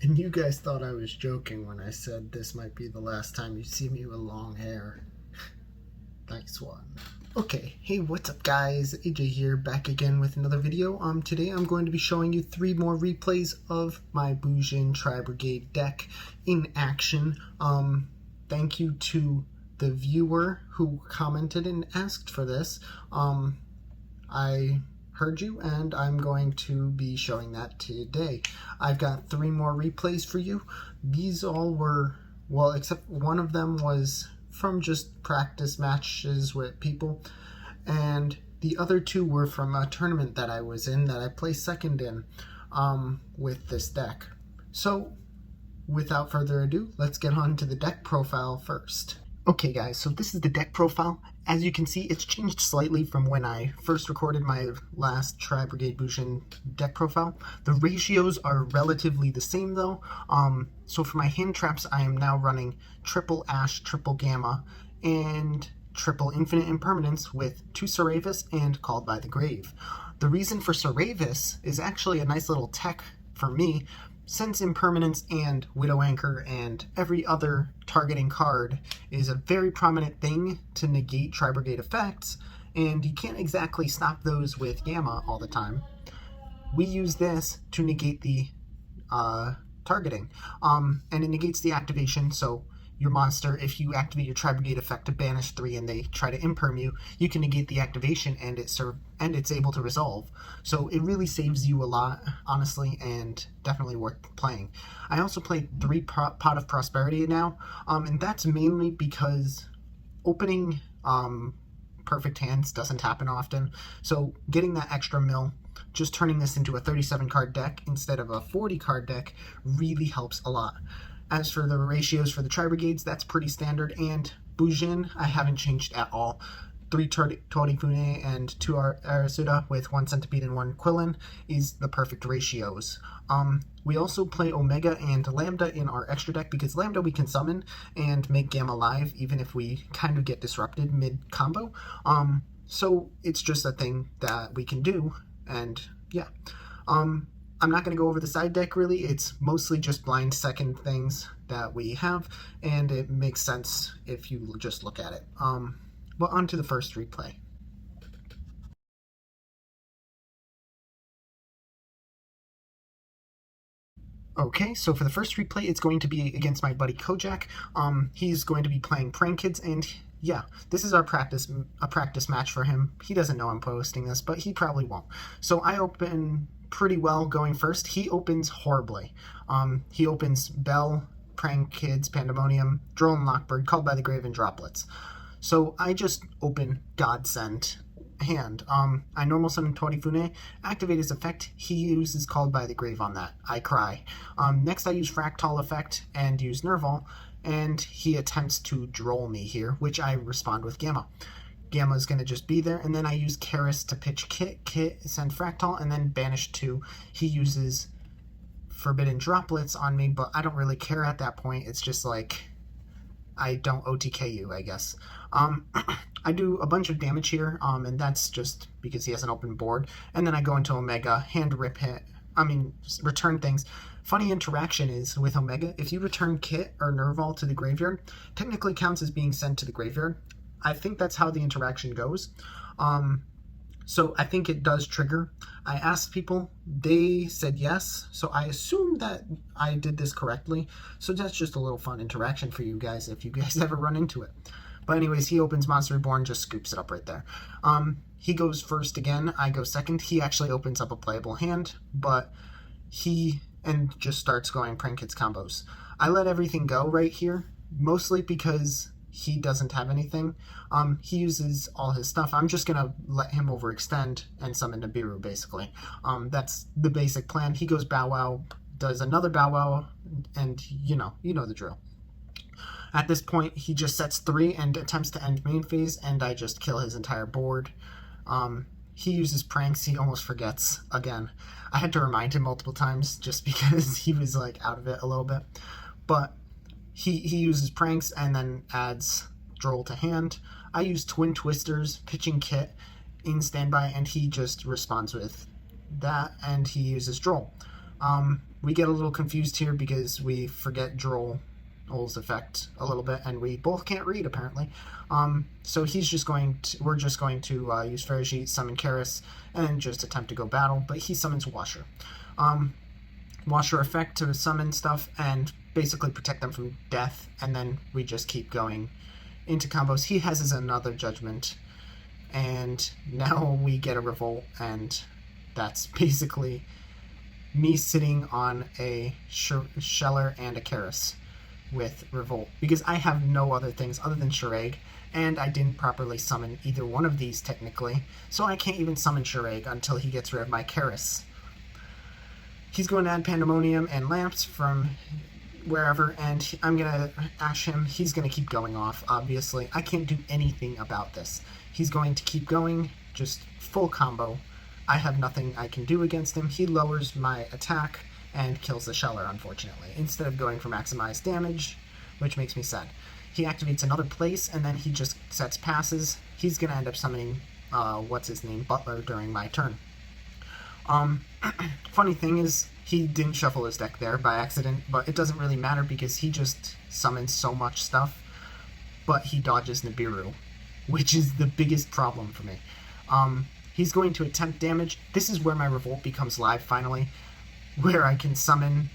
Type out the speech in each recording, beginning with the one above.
And you guys thought I was joking when I said this might be the last time you see me with long hair. Nice one. Okay, hey, what's up guys? AJ here, back again with another video. Today I'm going to be showing you 3 more replays of my Bujin Tri-Brigade deck in action. Thank you to the viewer who commented and asked for this. I heard you, and I'm going to be showing that today. I've got 3 more replays for you. These all were, well, except one of them was from just practice matches with people, and the other 2 were from a tournament that I was in that I placed second in with this deck. So without further ado, let's get on to the deck profile first. Okay guys, so this is the deck profile. As you can see, it's changed slightly from when I first recorded my last Tri-Brigade Bujin deck profile. The ratios are relatively the same though. So for my hand traps, I am now running triple Ash, triple Gamma, and triple Infinite Impermanence with 2 Saravis and Called by the Grave. The reason for Saravis is actually a nice little tech for me, since Impermanence and Widow Anchor and every other targeting card is a very prominent thing to negate Tri-Brigade effects, and you can't exactly stop those with Gamma all the time. We use this to negate the targeting, and it negates the activation, so your monster, if you activate your Tri-Brigade effect to banish 3 and they try to imperm you, you can negate the activation and it's able to resolve. So it really saves you a lot, honestly, and definitely worth playing. I also play 3 Pot of Prosperity now, and that's mainly because opening perfect hands doesn't happen often. So getting that extra mill, just turning this into a 37 card deck instead of a 40 card deck really helps a lot. As for the ratios for the Tri-Brigades, that's pretty standard, and Bujin, I haven't changed at all. 3 Torifune and 2 Arasuda with 1 Centipede and 1 Quillen is the perfect ratios. We also play Omega and Lambda in our extra deck because Lambda we can summon and make Gamma live even if we kind of get disrupted mid-combo. So it's just a thing that we can do, and yeah. I'm not going to go over the side deck really, it's mostly just blind second things that we have, and it makes sense if you just look at it. But on to the first replay. Okay, so for the first replay, it's going to be against my buddy Kojak. He's going to be playing Prank Kids, and yeah, this is a practice match for him. He doesn't know I'm posting this, but he probably won't. So I open pretty well going first. He opens horribly. He opens Bell, Prank Kids, Pandemonium, Droll and Lockbird, Called by the Grave, and Droplets. So I just open Godsend hand. I normal summon Torifune, activate his effect, he uses Called by the Grave on that. I cry. Next I use Fractal effect and use Nervall, and he attempts to Droll me here, which I respond with Gamma. Gamma is going to just be there, and then I use Karis to pitch Kit, send Fractal, and then banish 2. He uses Forbidden Droplets on me, but I don't really care at that point. It's just like, I don't OTK you, I guess. I do a bunch of damage here, and that's just because he has an open board. And then I go into Omega, hand rip hit, return things. Funny interaction is with Omega, if you return Kit or Nervall to the graveyard, technically counts as being sent to the graveyard. I think that's how the interaction goes. So I think it does trigger. I asked people, they said yes, so I assume that I did this correctly. So that's just a little fun interaction for you guys if you guys ever run into it. But anyways, he opens Monster Reborn, just scoops it up right there. He goes first again, I go second. He actually opens up a playable hand, but and just starts going Prank Kids combos. I let everything go right here, mostly because he doesn't have anything. He uses all his stuff. I'm just gonna let him overextend and summon Nibiru, basically. That's the basic plan. He goes Bow Wow, does another Bow Wow, and you know the drill. At this point, he just sets 3 and attempts to end main phase, and I just kill his entire board. He uses pranks, he almost forgets again. I had to remind him multiple times just because he was like out of it a little bit. But he uses pranks and then adds Droll to hand. I use Twin Twisters, pitching Kit in standby, and he just responds with that, and he uses Droll. We get a little confused here because we forget Droll's effect a little bit, and we both can't read apparently. So we're just going to use Ferrigit, summon Karis, and just attempt to go battle. But he summons Washer. Washer effect to summon stuff and basically protect them from death, and then we just keep going into combos. He has another Judgment, and now we get a Revolt, and that's basically me sitting on a Sheller and a Karis with Revolt, because I have no other things other than Shiraeg, and I didn't properly summon either one of these technically, so I can't even summon Shiraeg until he gets rid of my Karis. He's going to add Pandemonium and Lamps from wherever, and I'm going to Ash him. He's going to keep going off, obviously. I can't do anything about this. He's going to keep going, just full combo. I have nothing I can do against him. He lowers my attack and kills the Sheller, unfortunately, instead of going for maximized damage, which makes me sad. He activates another place, and then he just sets passes. He's going to end up summoning, Butler during my turn. Funny thing is, he didn't shuffle his deck there by accident, but it doesn't really matter because he just summons so much stuff, but he dodges Nibiru, which is the biggest problem for me. He's going to attempt damage. This is where my Revolt becomes live, finally, where I can summon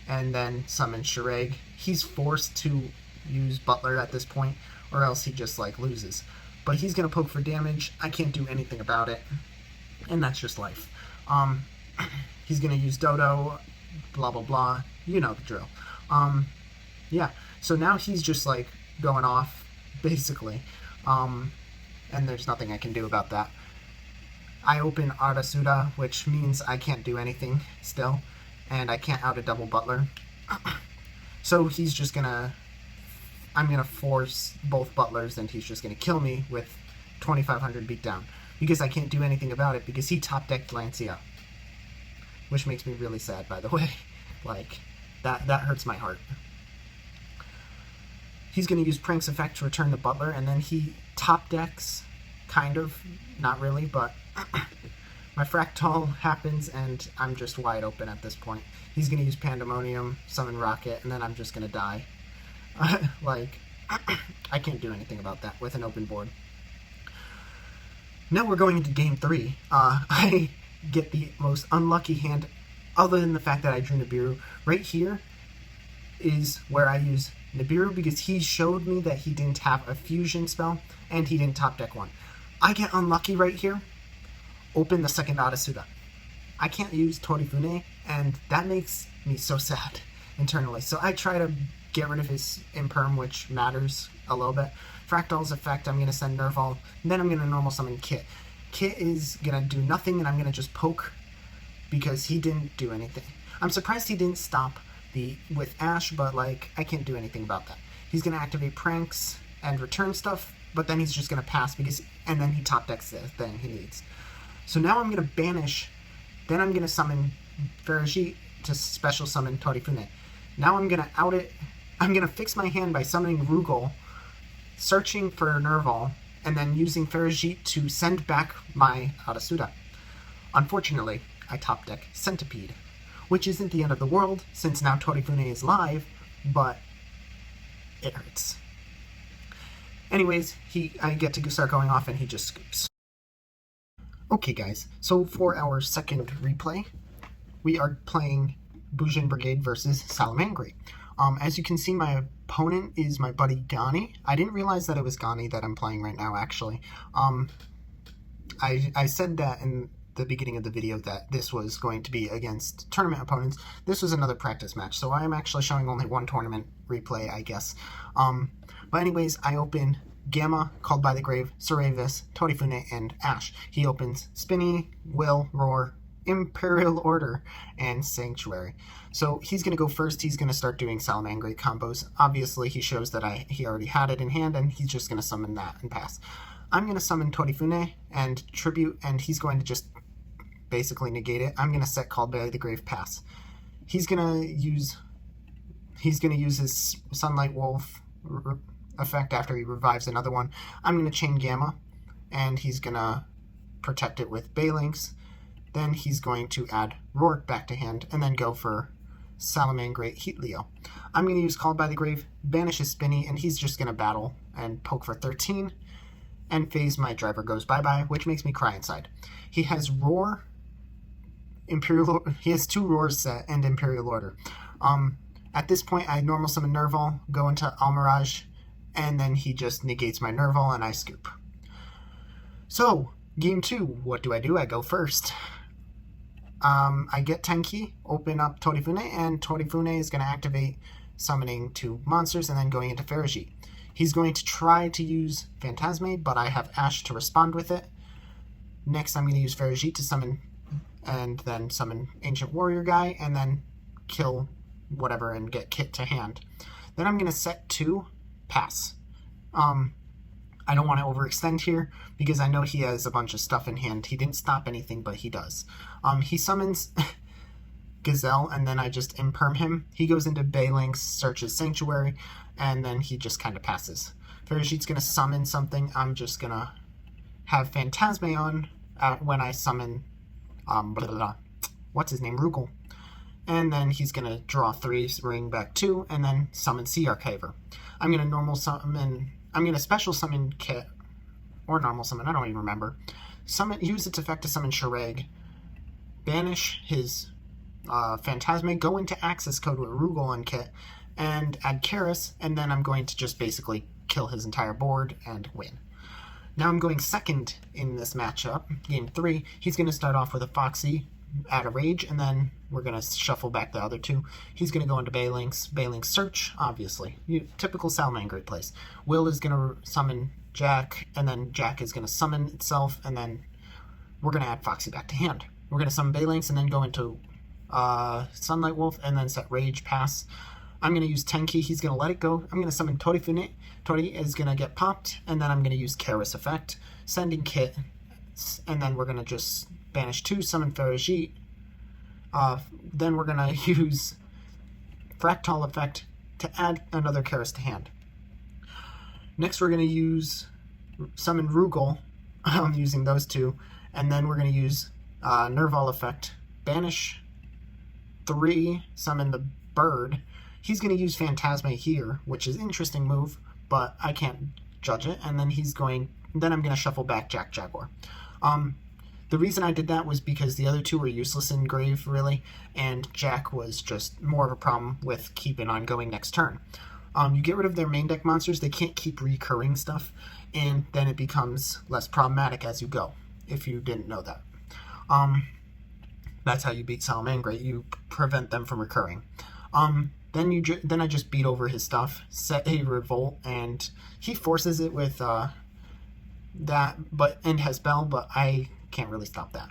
and then summon Shiraeg. He's forced to use Butler at this point, or else he just, loses. But he's going to poke for damage. I can't do anything about it, and that's just life. He's going to use Dodo, blah, blah, blah. You know the drill. Yeah, so now he's just, going off, basically. And there's nothing I can do about that. I open Arasuda, which means I can't do anything still, and I can't out a double Butler. So he's just gonna... I'm gonna force both Butlers, and he's just gonna kill me with 2500 beatdown, because I can't do anything about it, because he top-decked Lancia. Which makes me really sad, by the way. That hurts my heart. He's gonna use Prank's effect to return the Butler, and then he top-decks, kind of, not really, but my Fractal happens, and I'm just wide open at this point. He's going to use Pandemonium, summon Rocket, and then I'm just going to die. I can't do anything about that with an open board. Now we're going into Game 3. I get the most unlucky hand, other than the fact that I drew Nibiru. Right here is where I use Nibiru, because he showed me that he didn't have a fusion spell, and he didn't top deck one. I get unlucky right here, open the second Arasuda. I can't use Torifune, and that makes me so sad internally. So I try to get rid of his Imperm, which matters a little bit. Fractal's effect, I'm going to send Nervall, and then I'm going to normal summon Kitt. Kitt is going to do nothing, and I'm going to just poke, because he didn't do anything. I'm surprised he didn't stop with Ash, but I can't do anything about that. He's going to activate Pranks and return stuff, but then he's just going to pass, and then he top decks the thing he needs. So now I'm going to banish, then I'm going to summon Ferrigit to special summon Torifune. Now I'm going to out it, I'm going to fix my hand by summoning Rugal, searching for Nervall, and then using Ferrigit to send back my Arasuda. Unfortunately, I top deck Centipede, which isn't the end of the world, since now Torifune is live, but it hurts. Anyways, I get to start going off, and he just scoops. Okay guys, so for our second replay, we are playing Bujin Brigade versus Salamangreat. As you can see, my opponent is my buddy Gani. I didn't realize that it was Gani that I'm playing right now, actually. I said that in the beginning of the video that this was going to be against tournament opponents. This was another practice match, so I am actually showing only one tournament replay, I guess. But anyways, I open Gamma, Called by the Grave, Saravis, Torifune, and Ash. He opens Spinny, Will, Roar, Imperial Order, and Sanctuary. So he's going to go first. He's going to start doing Salamangreat combos. Obviously, he shows that he already had it in hand, and he's just going to summon that and pass. I'm going to summon Torifune and Tribute, and he's going to just basically negate it. I'm going to set Called by the Grave, pass. He's going to use his Sunlight Wolf effect after he revives another one. I'm going to chain Gamma, and he's going to protect it with Balinks, Then he's going to add Roar back to hand and then go for Salamangreat Heat Leo. I'm going to use Called by the Grave, banish his Spinny, and he's just going to battle and poke for 13. And phase my driver goes bye-bye, which makes me cry inside. He has Roar, he has 2 Roars set and Imperial Order. At this point, I normal summon Nervall, go into Almirage, and then he just negates my Nervall and I scoop. So, game 2, what do? I go first. I get Tenki, open up Torifune, and Torifune is going to activate summoning 2 monsters and then going into Ferrijit. He's going to try to use Phantasme, but I have Ash to respond with it. Next, I'm going to use Ferrijit to summon, and then summon Ancient Warrior guy, and then kill whatever and get Kitt to hand. Then I'm going to set 2, pass. I don't want to overextend here because I know he has a bunch of stuff in hand. He didn't stop anything, but he does. He summons Gazelle, and then I just imperm him. He goes into Baylink, searches Sanctuary, and then he just kind of passes. Ferrijit's going to summon something. I'm just going to have Phantasme on when I summon, what's his name, Rugal. And then he's going to draw 3, ring back 2, and then summon Sea Archiver. I'm going to normal summon, I'm going to special summon Kitt, or normal summon, I don't even remember. Use its effect to summon Shireg, banish his Phantasme, go into access code with Rugal and Kitt, and add Karis, and then I'm going to just basically kill his entire board and win. Now I'm going second in this matchup, game 3. He's going to start off with a Foxy, add a Rage, and then we're going to shuffle back the other 2. He's going to go into Baylink Search, obviously. Typical Salamangreat plays. Will is going to summon Jack, and then Jack is going to summon itself, and then we're going to add Foxy back to hand. We're going to summon Baylinks, and then go into Sunlight Wolf, and then set Rage, pass. I'm going to use Tenki, he's going to let it go. I'm going to summon Torifune. Tori is going to get popped, and then I'm going to use Karis effect, sending Kitt, and then we're going to just banish 2, summon Ferrijit. Then we're going to use Fractal effect to add another Karis to hand. Next we're going to use summon Rugal, using those 2, and then we're going to use Nervall effect, banish 3, summon the bird. He's going to use Phantasme here, which is an interesting move, but I can't judge it. And then I'm going to shuffle back Jack Jaguar. The reason I did that was because the other 2 were useless in Grave, really, and Jack was just more of a problem with keeping on going next turn. You get rid of their main deck monsters, they can't keep recurring stuff, and then it becomes less problematic as you go, if you didn't know that. That's how you beat Salamangreat, you prevent them from recurring. Then I just beat over his stuff, set a Revolt, and he forces it with that, and has Bell, but I can't really stop that.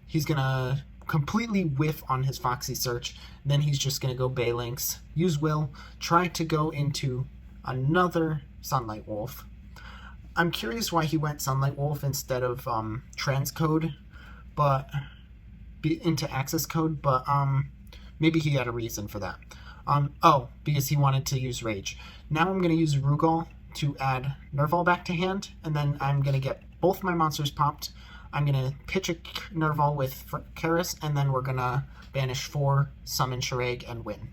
He's gonna completely whiff on his Foxy Search, then he's just gonna go Baylinks, use Will, try to go into another Sunlight Wolf. I'm curious why he went Sunlight Wolf instead of Transcode, but into Access Code, but maybe he had a reason for that. Because he wanted to use Rage. Now I'm going to use Rugal to add Nervall back to hand, and then I'm going to get both my monsters popped. I'm going to pitch a Nervall with Karis, and then we're going to banish 4, summon Shireg, and win.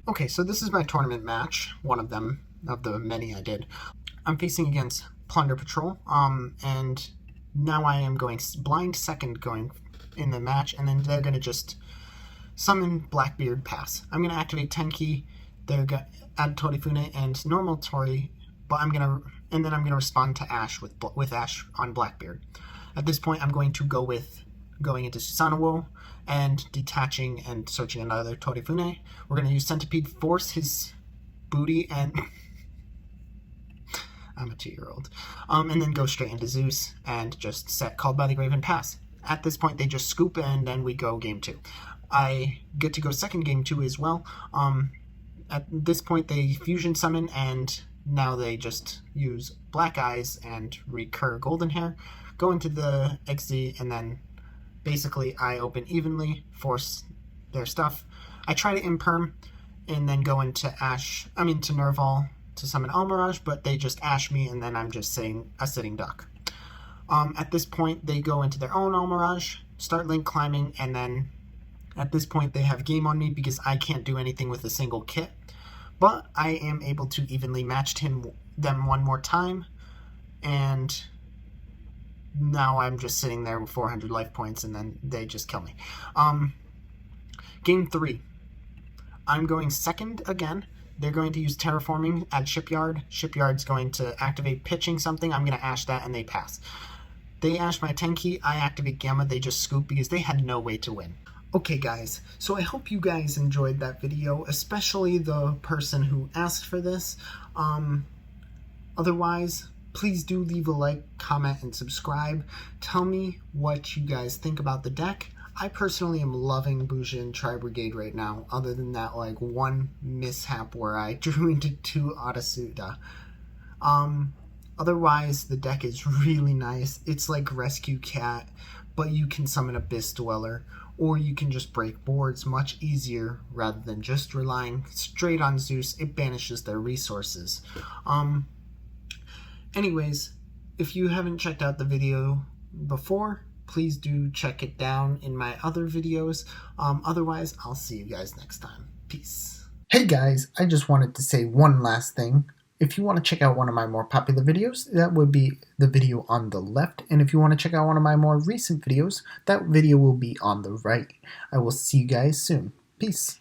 Okay, so this is my tournament match, one of them, of the many I did. I'm facing against Plunder Patrol, and now I am going blind second going in the match, and then they're going to just summon Blackbeard, pass. I'm going to activate Tenki, they're going to add Torifune and normal Tori, but then I'm going to respond to Ash with Ash on Blackbeard. At this point, I'm going to go with going into Susanoo and detaching and searching another Torifune. We're going to use Centipede, force his booty, and I'm a 2-year-old. And then go straight into Zeus and just set Called by the Grave and pass. At this point, they just scoop, and then we go game 2. I get to go second game 2 as well. At this point, they fusion summon, and now they just use Black Eyes and recur Golden Hair, go into the XZ, and then basically I open evenly, force their stuff. I try to imperm, and then go into to Nervall to summon Almirage, but they just Ash me, and then I'm just saying a sitting duck. At this point, they go into their own Almirage, start link climbing, and then at this point they have game on me because I can't do anything with a single kit. But I am able to evenly match them one more time, and now I'm just sitting there with 400 life points, and then they just kill me. Game 3. I'm going second again. They're going to use terraforming at Shipyard. Shipyard's going to activate pitching something. I'm going to ash that, and they pass. They ash my Tenki. I activate Gamma. They just scoop because they had no way to win. Okay guys, so I hope you guys enjoyed that video, especially the person who asked for this. Otherwise, please do leave a like, comment, and subscribe. Tell me what you guys think about the deck. I personally am loving Bujin Tri-Brigade right now, other than that like one mishap where I drew into 2 Otasuda. Otherwise, the deck is really nice. It's like Rescue Cat, but you can summon Abyss Dweller, or you can just break boards much easier rather than just relying straight on Zeus. It banishes their resources. Anyways, if you haven't checked out the video before, please do check it down in my other videos. Otherwise, I'll see you guys next time. Peace. Hey guys, I just wanted to say one last thing. If you want to check out one of my more popular videos, that would be the video on the left. And if you want to check out one of my more recent videos, that video will be on the right. I will see you guys soon. Peace.